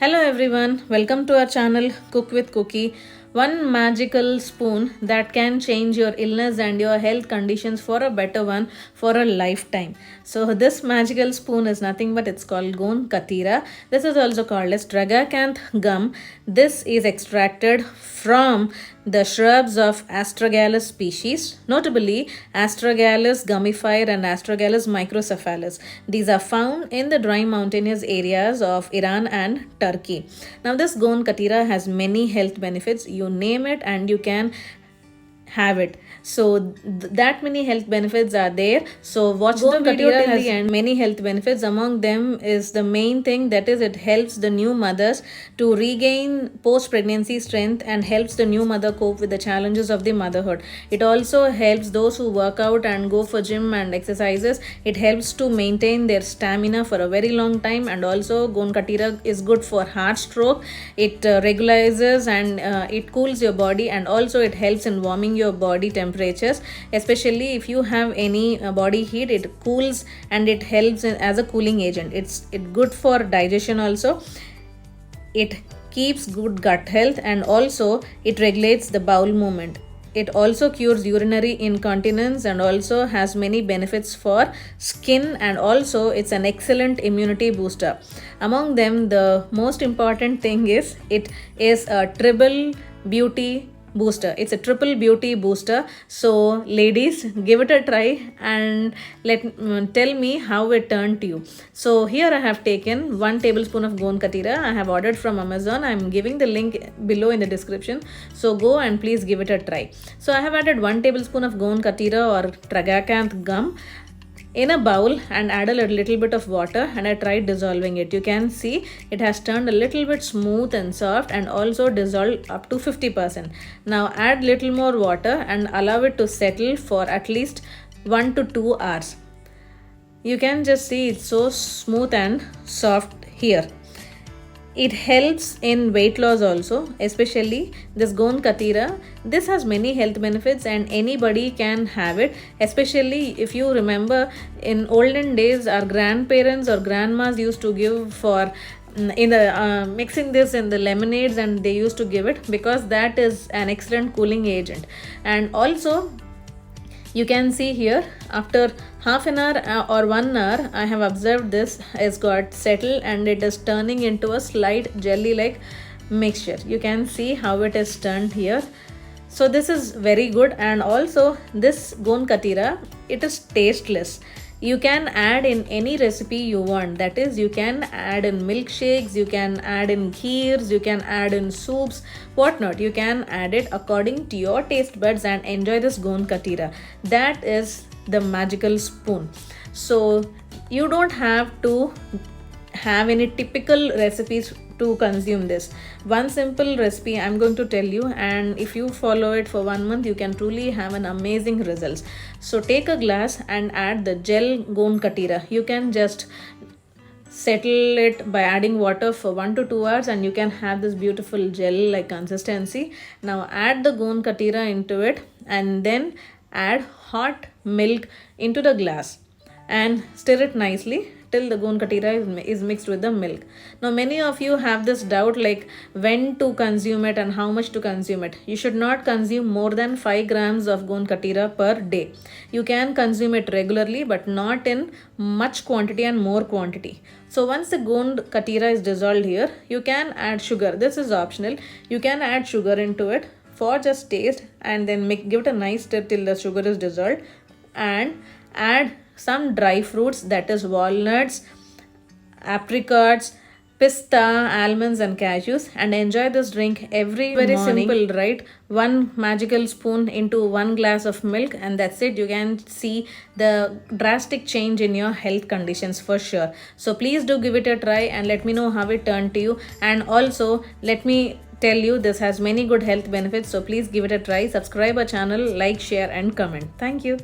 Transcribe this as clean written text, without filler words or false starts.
Hello everyone, welcome to our channel Cook with Cookie. One magical spoon that can change your illness and your health conditions for a better one for a lifetime. So this magical spoon is nothing but it's called katira. This is also called as Tragacanth Gum. This is extracted from the shrubs of Astragalus species, notably Astragalus gummifer and Astragalus microcephalus. These are found in the dry mountainous areas of Iran and Turkey. Now this katira has many health benefits. You name it and you can have it. So that many health benefits are there. So watch the video till the end. Many health benefits. Among them is the main thing, that is it helps the new mothers to regain post-pregnancy strength and helps the new mother cope with the challenges of the motherhood. It also helps those who work out and go for gym and exercises. It helps to maintain their stamina for a very long time, and also katira is good for heart stroke. It regularizes and it cools your body, and also it helps in warming your body temperatures, especially if you have any body heat. It cools and it helps as a cooling agent. It's good for digestion also. It keeps good gut health, and also it regulates the bowel movement. It also cures urinary incontinence and also has many benefits for skin, and also it's an excellent immunity booster. Among them, the most important thing is it is a triple beauty booster. It's a triple beauty booster. So ladies, give it a try and tell me how it turned to you. So here I have taken 1 tablespoon of katira. I have ordered from Amazon. I'm giving the link below in the description. So go and please give it a try. So I have added 1 tablespoon of katira or Tragacanth Gum in a bowl and add a little bit of water, and I tried dissolving it. You can see it has turned a little bit smooth and soft and also dissolved up to 50%. Now add little more water and allow it to settle for at least 1 to 2 hours. You can just see it's so smooth and soft here. It helps in weight loss also, especially this katira. This has many health benefits and anybody can have it, especially if you remember in olden days our grandparents or grandmas used to give for in the mixing this in the lemonades, and they used to give it because that is an excellent cooling agent. And also you can see here after half an hour or 1 hour, I have observed this has got settled and it is turning into a slight jelly like mixture. You can see how it is turned here. So this is very good. And also this katira, it is tasteless. You can add in any recipe you want. That is, you can add in milkshakes, you can add in kheers, you can add in soups, whatnot. You can add it according to your taste buds and enjoy this katira. That is the magical spoon. So you don't have to have any typical recipes to consume this. One simple recipe I'm going to tell you, and if you follow it for 1 month, you can truly have an amazing results. So take a glass and add the gel katira. You can just settle it by adding water for 1 to 2 hours and you can have this beautiful gel like consistency. Now add the katira into it and then add hot milk into the glass and stir it nicely till the katira is mixed with the milk. Now many of you have this doubt like when to consume it and how much to consume it. You should not consume more than 5 grams of katira per day. You can consume it regularly but not in much quantity and more quantity. So once the katira is dissolved here, you can add sugar. This is optional. You can add sugar into it for just taste and then give it a nice stir till the sugar is dissolved, and add some dry fruits, that is walnuts, apricots, pista, almonds and cashews, and enjoy this drink every morning. Very simple, right? 1 magical spoon into 1 glass of milk and that's it. You can see the drastic change in your health conditions for sure. So please do give it a try and let me know how it turned to you. And also let me tell you, this has many good health benefits, so please give it a try. Subscribe our channel, like, share and comment. Thank you.